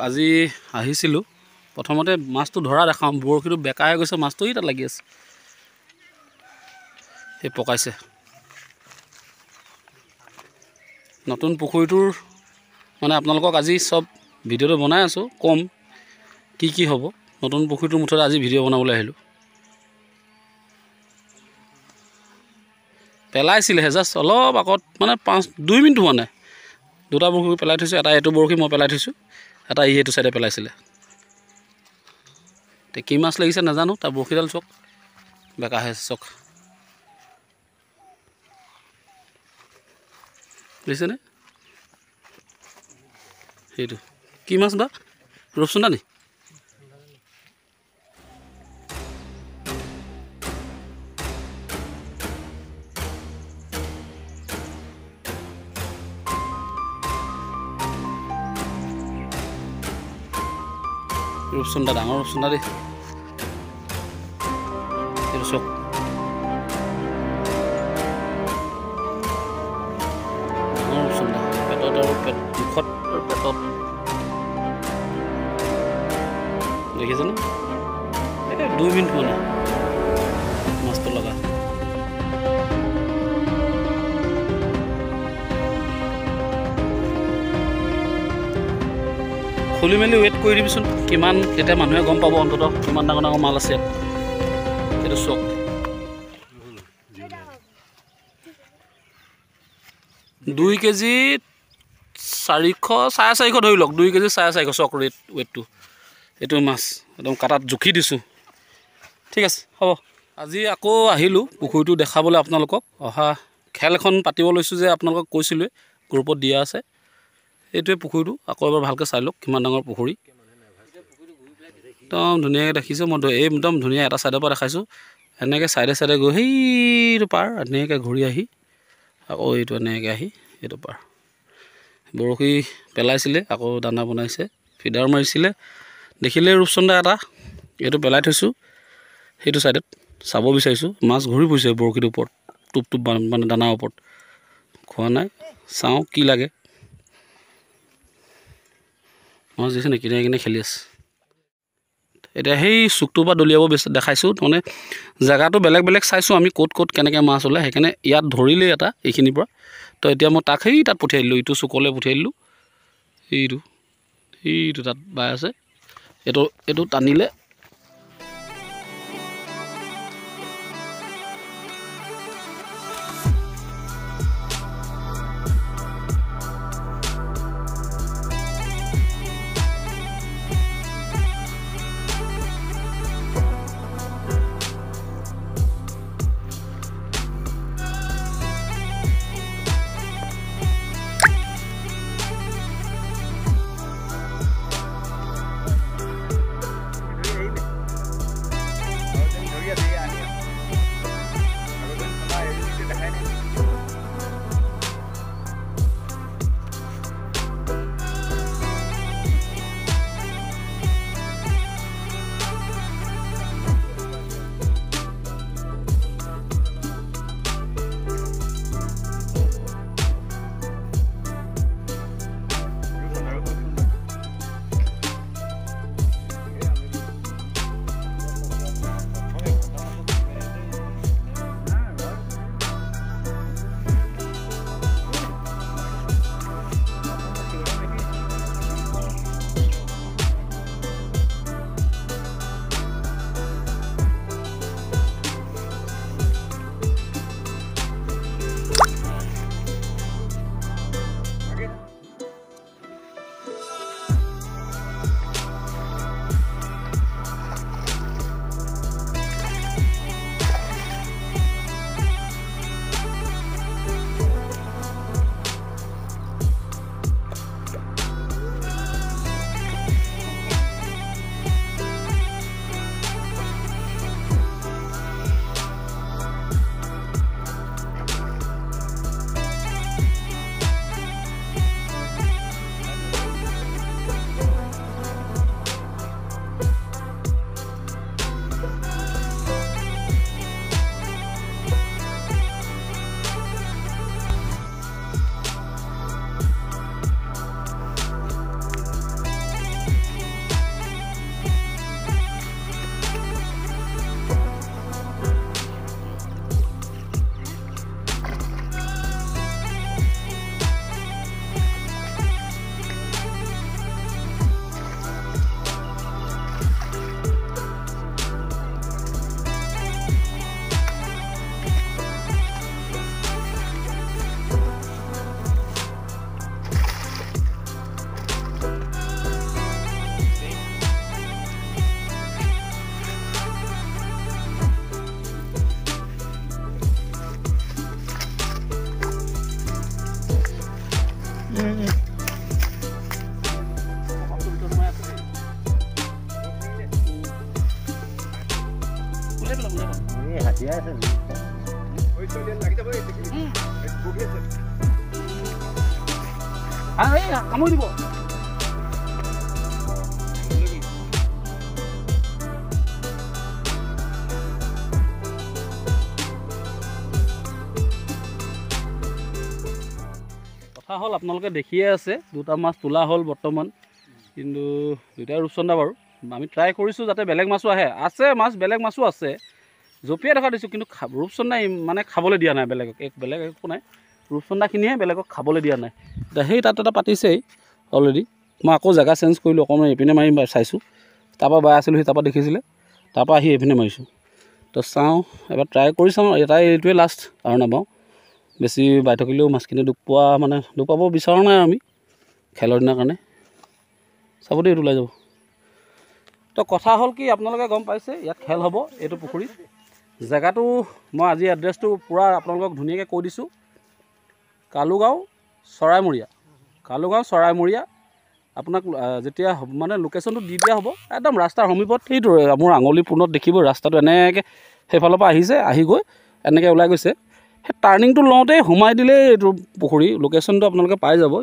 আজি আহিছিলোঁ প্ৰথমতে মাছটো ধৰা দেখাম বৰশীটো বেকা হৈ গৈছে মাছটো তাত লাগি আছে এই পকাইছে নতুন পুখুৰীটোৰ মানে আপোনালোকক আজি সব ভিডিঅ'টো বনাই আছোঁ কম কি হ'ব নতুন পুখুৰীটোৰ মুঠতে আজি ভিডিঅ' বনাবলৈ আহিলোঁ পেলাইছিলেহে জাষ্ট অলপ আগত মানে 2 মিনিট হোৱা নাই দুটা বৰশী পেলাই থৈছোঁ এটা এইটো বৰশী মই পেলাই থৈছোঁ এটা এইটো সাইডে পেলাইছিলে তে কি মাছ লাগিছে নাজানো তাৰ বৰশীডাল চক বেকা হৈ চক বুজিছেনে সেইটো কি মাছ বা ৰূপচন্দা নি ৰূপচন্দা ডাঙৰ ৰূপচন্দা দেই এইটো চক ডাঙৰ ৰূপচন্দা পেটত আৰু মুখত আৰু পেটত দেখিছেনে এই 2 মিনিট মানে মাছটো লগা খুলি মেলি ৱেইট কৰি দিবিচোন কিমান তেতিয়া মানুহে গম পাব অন্ততঃ কিমান ডাঙৰ ডাঙৰ মাল আছে এইটো চক 2 কেজি 400 450 ধৰি লওক 2 কেজি 450 চক ৱেইটটো এইটো মাছ একদম কাটাত জুখি দিছোঁ ঠিক আছে হ'ব আজি আকৌ আহিলোঁ পুখুৰীটো দেখাবলৈ আপোনালোকক অহা খেল এখন পাতিব লৈছোঁ যে আপোনালোকক কৈছিলোঁ গ্ৰুপত দিয়া আছে এইটোৱে পুখুৰীটো আকৌ এবাৰ ভালকৈ চাই লওক কিমান ডাঙৰ পুখুৰী একদম ধুনীয়াকৈ দেখিছোঁ মই একদম ধুনীয়া এটা ছাইডৰ পৰা দেখাইছোঁ এনেকৈ ছাইডে গৈ সেইটো পাৰ এনেকৈ ঘূৰি আহি আকৌ এইটো এনেকৈ আহি এইটো পাৰ বৰশী পেলাইছিলে আকৌ দানা বনাইছে ফিডাৰ মাৰিছিলে দেখিলে ৰূপচন্দা এটা এইটো পেলাই থৈছোঁ সেইটো ছাইডত চাব বিচাৰিছোঁ মাছ ঘূৰি ফুৰিছে বৰশীটোৰ ওপৰত টোপ মানে দানাৰ ওপৰত খোৱা নাই চাওঁ কি লাগে মাছ দিছে নে কিনে খেলি আছে এতিয়া সেই চুকটোৰ পৰা দলিয়াব দেখাইছোঁ মানে জেগাটো বেলেগ চাইছোঁ আমি ক'ত কেনেকৈ মাছ ওলায় সেইকাৰণে ইয়াত ধৰিলেই এটা এইখিনিৰ পৰা তো এতিয়া মই তাক সেই তাত পঠিয়াই দিলোঁ ইটো চুকলৈ পঠিয়াই দিলোঁ এইটো তাত বাই আছে এইটো টানিলে কামুৰি দিব কথা হ'ল আপোনালোকে দেখিয়ে আছে দুটা মাছ তোলা হ'ল বৰ্তমান কিন্তু দুটাই ৰূপচন্দা বাৰু আমি ট্ৰাই কৰিছোঁ যাতে বেলেগ মাছো আহে আছে মাছ বেলেগ মাছো আছে জঁপিয়াই থকা দিছোঁ কিন্তু ৰূপচন্দা মানে খাবলৈ দিয়া নাই বেলেগক বেলেগ একো নাই ৰূপচন্দাখিনিহে বেলেগক খাবলৈ দিয়া নাই এতিয়া সেই তাত এটা পাতিছেই অলৰেডি মই আকৌ জেগা চেঞ্জ কৰিলোঁ অকণমান এইপিনে মাৰি চাইছোঁ তাৰপৰা বাই আছিলোঁ সি তাৰপৰা দেখিছিলে তাৰপৰা আহি এইপিনে মাৰিছোঁ তো চাওঁ এবাৰ ট্ৰাই কৰি চাওঁ এটাই এইটোৱে লাষ্ট আৰু নাপাওঁ বেছি বাই থাকিলেও মাছখিনি দুখ পাব বিচৰা নাই আমি খেলৰ দিনাৰ কাৰণে চাব দেই এইটো ওলাই যাব তো কথা হ'ল কি আপোনালোকে গম পাইছে ইয়াত খেল হ'ব এইটো পুখুৰীত জেগাটো মই আজি এড্ৰেছটো পূৰা আপোনালোকক ধুনীয়াকৈ কৈ দিছোঁ কালুগাঁও চৰাইমৰীয়া আপোনাক যেতিয়া মানে লোকেশ্যনটো দি দিয়া হ'ব একদম ৰাস্তাৰ সমীপত সেইটো মোৰ আঙুলি পোনত দেখিব ৰাস্তাটো এনেকৈ সেইফালৰ পৰা আহিছে আহি গৈ এনেকৈ ওলাই গৈছে সেই টাৰ্ণিংটো লওঁতেই সোমাই দিলেই এইটো পুখুৰী লোকেশ্যনটো আপোনালোকে পাই যাব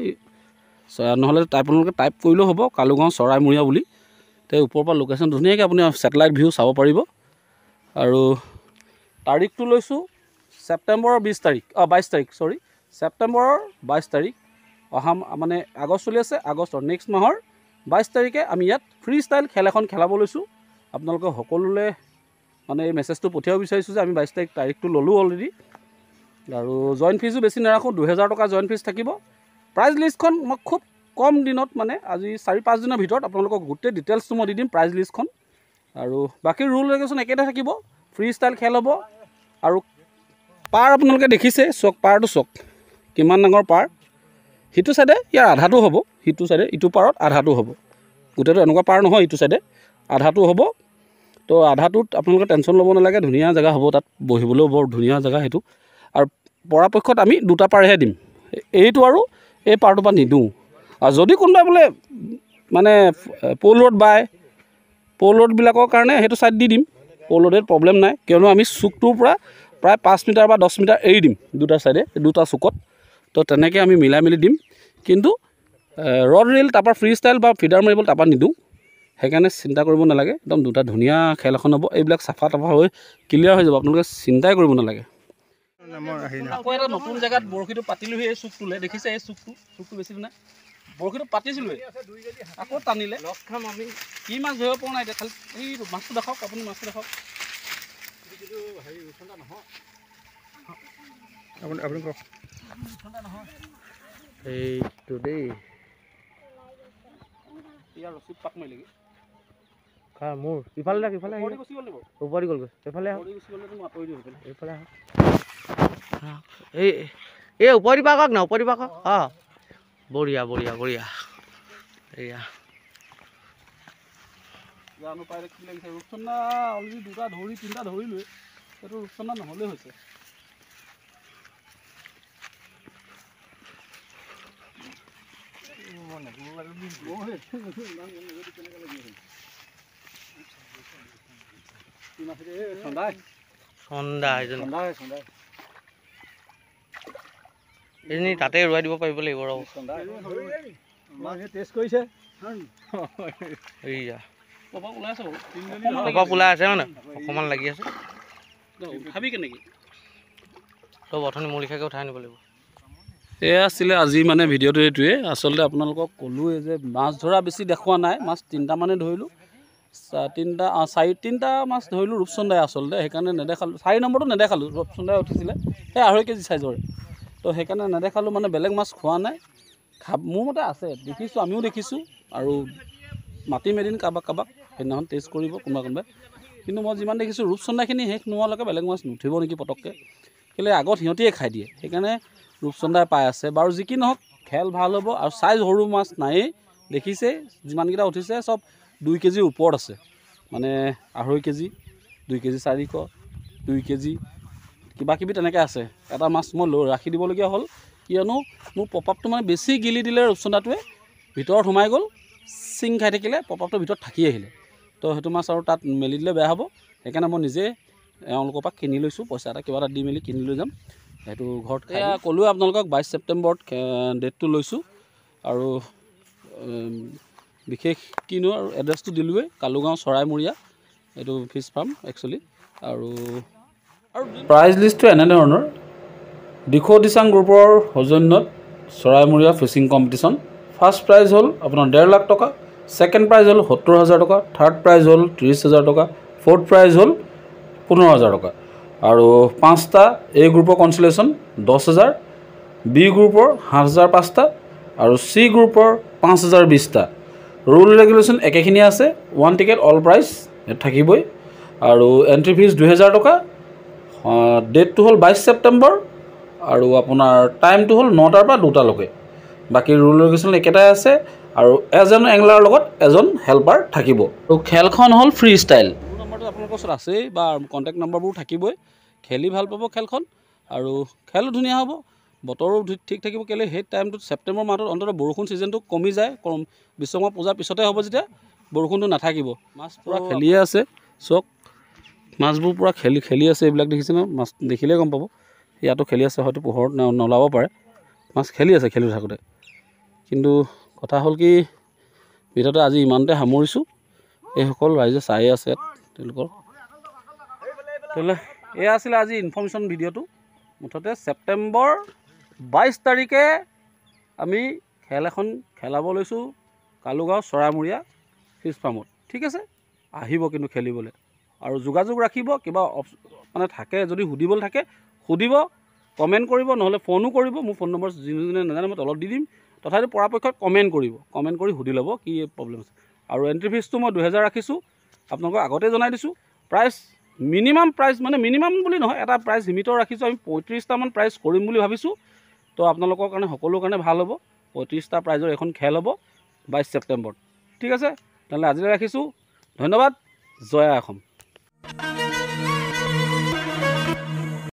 নহ'লে আপোনালোকে টাইপ কৰিলেও হ'ব কালুগাঁও চৰাইমৰীয়া বুলি তে ওপৰৰ পৰা লোকেশ্যন ধুনীয়াকৈ আপুনি ছেটেলাইট ভিউ চাব পাৰিব আৰু তাৰিখটো লৈছোঁ ছেপ্টেম্বৰৰ 22 তাৰিখ ছেপ্টেম্বৰৰ 22 তাৰিখ অহা মানে আগষ্ট চলি আছে আগষ্টৰ নেক্সট মাহৰ 22 তাৰিখে আমি ইয়াত ফ্ৰী ষ্টাইল খেল এখন খেলাব লৈছোঁ আপোনালোকে সকলোলৈ মানে এই মেছেজটো পঠিয়াব বিচাৰিছোঁ যে আমি 22 তাৰিখটো ল'লোঁ অলৰেডি আৰু জইন ফিজো বেছি নাৰাখোঁ 2000 টকা জইন ফিজ থাকিব প্ৰাইজ লিষ্টখন মই খুব কম দিনত মানে আজি 4-5 দিনৰ ভিতৰত আপোনালোকক গোটেই ডিটেইলছটো মই দি দিম প্ৰাইজ লিষ্টখন আৰু বাকী ৰুল ৰেগুলেশ্যন একেটা থাকিব ফ্ৰী ষ্টাইল খেল হ'ব আৰু পাৰ আপোনালোকে দেখিছে চক পাৰটো চক কিমান ডাঙৰ পাৰ সিটো চাইডে ইয়াৰ আধাটো হ'ব সিটো চাইডে ইটো পাৰত আধাটো হ'ব গোটেইটো এনেকুৱা পাৰ নহয় ইটো চাইডে আধাটো হ'ব তো আধাটোত আপোনালোকে টেনশ্যন ল'ব নালাগে ধুনীয়া জেগা হ'ব তাত বহিবলৈও বৰ ধুনীয়া জেগা সেইটো আৰু পৰাপক্ষত আমি দুটা পাৰহে দিম এইটো আৰু এই পাৰটোৰ পৰা নিদিওঁ আৰু যদি কোনোবাই বোলে মানে প'ল ৰোডবিলাকৰ কাৰণে সেইটো ছাইড দি দিম প'ল ৰোডত প্ৰব্লেম নাই কিয়নো আমি চুকটোৰ পৰা প্ৰায় 5 মিটাৰ বা 10 মিটাৰ এৰি দিম দুটা চাইডে দুটা চুকত তো তেনেকৈ আমি মিলাই মেলি দিম কিন্তু ৰড ৰিল তাৰপৰা ফ্ৰী ষ্টাইল বা ফিডাৰ মাৰিবলৈ তাৰপৰা নিদিওঁ সেইকাৰণে চিন্তা কৰিব নালাগে একদম দুটা ধুনীয়া খেল এখন হ'ব এইবিলাক চাফা তাফা হৈ ক্লিয়াৰ হৈ যাব আপোনালোকে চিন্তাই কৰিব নালাগে আকৌ এটা নতুন জেগাত বৰশীটো পাতিলোহি এই চুকটোলৈ দেখিছে এই চুকটো বেছি নাই বৰশীটো পাতিছিলোঁ আকৌ টানিলে লগ খাম আমি কি মাছ ধৰিব পৰা নাই এতিয়া খালি এই মাছটো দেখাওক আপুনি মাছটো দেখাওক হেৰি ঠাণ্ডা নহয় আপুনি কওক ঠাণ্ডা নহয় এইটো দেই ইয়াৰ ৰচিদ পাক মাৰিলেগৈ খা মোৰ ইফালে লাগ ইফালে গুচি গ'ল ওপৰি গ'লগৈ এইফালে গুচি গ'লে মই আঁতৰি দিওঁ এইফালে এই ওপৰি দিবা কওক না ওপৰি দিবা কওক অঁ বঢ়িয়া এয়া জানো পাই কি লাগিছে ৰূপচন্দা অলৰেডি 2টা ধৰি 3টা ধৰিলোৱে সেইটো ৰূপচন্দা নহ'লেই হৈছে তাতে এৰুৱাই দিব পাৰিব লাগিব ৰ ওলাই আছে মানে অকণমান লাগি আছে খাবি কেনেকৈ তই অথনি মোৰ লিখাকৈ উঠাই আনিব লাগিব এয়া আছিলে আজি মানে ভিডিঅ'টো এইটোৱে আচলতে আপোনালোকক ক'লোৱে যে মাছ ধৰা বেছি দেখুওৱা নাই মাছ 3টা মানে ধৰিলোঁ 3টা মাছ ধৰিলোঁ ৰূপচন্দাই আচলতে সেইকাৰণে নেদেখালোঁ 4 নম্বৰটো নেদেখালোঁ ৰূপচন্দাই উঠিছিলে সেই 2.5 কেজি চাইজৰ তো সেইকাৰণে নেদেখালোঁ মানে বেলেগ মাছ খোৱা নাই মোৰ মতে আছে দেখিছোঁ আমিও দেখিছোঁ আৰু মাতিম এদিন কাৰোবাক সেইদিনাখন টেষ্ট কৰিব কোনোবাই কিন্তু মই যিমান দেখিছোঁ ৰূপচন্দাখিনি শেষ নোহোৱালৈকে বেলেগ মাছ নুঠিব নেকি পটককৈ কেলৈ আগত সিহঁতিয়ে খাই দিয়ে সেইকাৰণে ৰূপচন্দাই পাই আছে বাৰু যি কি নহওক খেল ভাল হ'ব আৰু চাইজ সৰু মাছ নায়েই দেখিছে যিমানকেইটা উঠিছে চব 2 কেজিৰ ওপৰত আছে মানে 2.5 কেজি 2 কেজি 400 2 কেজি কিবাকিবি তেনেকৈ আছে এটা মাছ মই ৰাখি দিবলগীয়া হ'ল কিয়নো মোৰ পপআপটো মানে বেছি গিলি দিলে ৰূপচন্দাটোৱে ভিতৰত সোমাই গ'ল চিং খাই থাকিলে পপআপটো ভিতৰত থাকি আহিলে তো সেইটো মাছ আৰু তাত মেলি দিলে বেয়া হ'ব সেইকাৰণে মই নিজে এওঁলোকৰ পৰা কিনি লৈছোঁ, পইচা এটা কিবা এটা দি মেলি কিনি লৈ যাম, সেইটো ঘৰত এয়া ক'লোৱে আপোনালোকক 22 ছেপ্টেম্বৰত ডেটটো লৈছোঁ। আৰু বিশেষ কিনো আৰু এড্ৰেছটো দিলোঁৱেই, কালুগাঁও চৰাইমূৰীয়া, এইটো ফিছ ফাৰ্ম একচুৱেলি। আৰু প্ৰাইজ লিষ্টটো এনেধৰণৰ: দিখৌ দিচাং গ্ৰুপৰ সৌজন্যত চৰাইমূৰীয়া ফিচিং কম্পিটিশ্যন। ফাৰ্ষ্ট প্ৰাইজ হ'ল আপোনাৰ 1.5 লাখ টকা, ছেকেণ্ড প্ৰাইজ হ'ল 70,000 টকা, থাৰ্ড প্ৰাইজ হ'ল 30,000 টকা, ফ'ৰ্থ প্ৰাইজ হ'ল 15,000 টকা। আৰু 5টা এ গ্ৰুপৰ কনচুলেশ্যন 10,000, বি গ্ৰুপৰ 7,000 5টা, আৰু চি গ্ৰুপৰ 5,000 20টা। ৰুল ৰেগুলেশ্যন একেখিনিয়ে আছে, 1 টিকেট অল প্ৰাইজ থাকিবই। আৰু এণ্ট্ৰি ফিজ 2,000 টকা। ডেটটো হ'ল 22 ছেপ্টেম্বৰ, আৰু আপোনাৰ টাইমটো হ'ল 9টাৰ পৰা 2টালৈকে। বাকী ৰুল ৰেগুলেশ্যন একেটাই আছে, আৰু এজন এংলাৰৰ লগত এজন হেল্পাৰ থাকিব। আৰু খেলখন হ'ল ফ্ৰী ষ্টাইল। মোৰ নম্বৰটো আপোনালোকৰ ওচৰত আছেই, বা কণ্টেক্ট নম্বৰবোৰ থাকিবই। খেলি ভাল পাব খেলখন, আৰু খেলো ধুনীয়া হ'ব, বতৰো ঠিক থাকিব। কেলৈ সেই টাইমটোত ছেপ্টেম্বৰ মাহটোত অন্ততঃ বৰষুণ ছিজনটো কমি যায়, বিশ্বকৰ্মা পূজাৰ পিছতে হ'ব, যেতিয়া বৰষুণটো নাথাকিব। মাছ পূৰা খেলিয়ে আছে, চাওক মাছবোৰ পূৰা খেলি আছে। এইবিলাক দেখিছে ন, মাছ দেখিলেই গম পাব। ইয়াতো খেলি আছে, হয়তো পোহৰত নলাব পাৰে। মাছ খেলি আছে খেলি থাকোঁতে। কিন্তু কথা হ'ল কি, ভিডিঅ'টো আজি ইমানতে সামৰিছোঁ। এইসকল ৰাইজে চাই আছে তেওঁলোকৰ। তেতিয়াহ'লে এয়া আছিলে আজি ইনফৰ্মেশ্যন ভিডিঅ'টো। মুঠতে ছেপ্টেম্বৰ 22 তাৰিখে আমি খেল এখন খেলাব লৈছোঁ কালুগাঁও চৰাইমূৰীয়া ফিছ ফাৰ্মত। ঠিক আছে, আহিব কিন্তু খেলিবলৈ। আৰু যোগাযোগ ৰাখিব, কিবা মানে থাকে যদি সুধিবলৈ থাকে সুধিব, কমেণ্ট কৰিব, নহ'লে ফোনো কৰিব। মোৰ ফোন নম্বৰ যোনে নাজানে মই তলত দি দিম। তথাপিও পৰাপক্ষত কমেণ্ট কৰিব, কমেণ্ট কৰি সুধি ল'ব কি প্ৰব্লেম আছে। আৰু এণ্ট্ৰি ফিজটো মই 2,000 ৰাখিছোঁ, আপোনালোকক আগতে জনাই দিছোঁ। প্ৰাইচ মিনিমাম প্ৰাইচ, মানে মিনিমাম বুলি নহয়, এটা প্ৰাইচ লিমিটৰ ৰাখিছোঁ। আমি 35টামান প্ৰাইচ কৰিম বুলি ভাবিছোঁ। তো আপোনালোকৰ কাৰণে সকলোৰ কাৰণে ভাল হ'ব। 35টা প্ৰাইজৰ এখন খেল হ'ব 22 ছেপ্টেম্বৰত। ঠিক আছে, তেনেহ'লে আজিলৈ ৰাখিছোঁ। ধন্যবাদ। জয় আই অসম।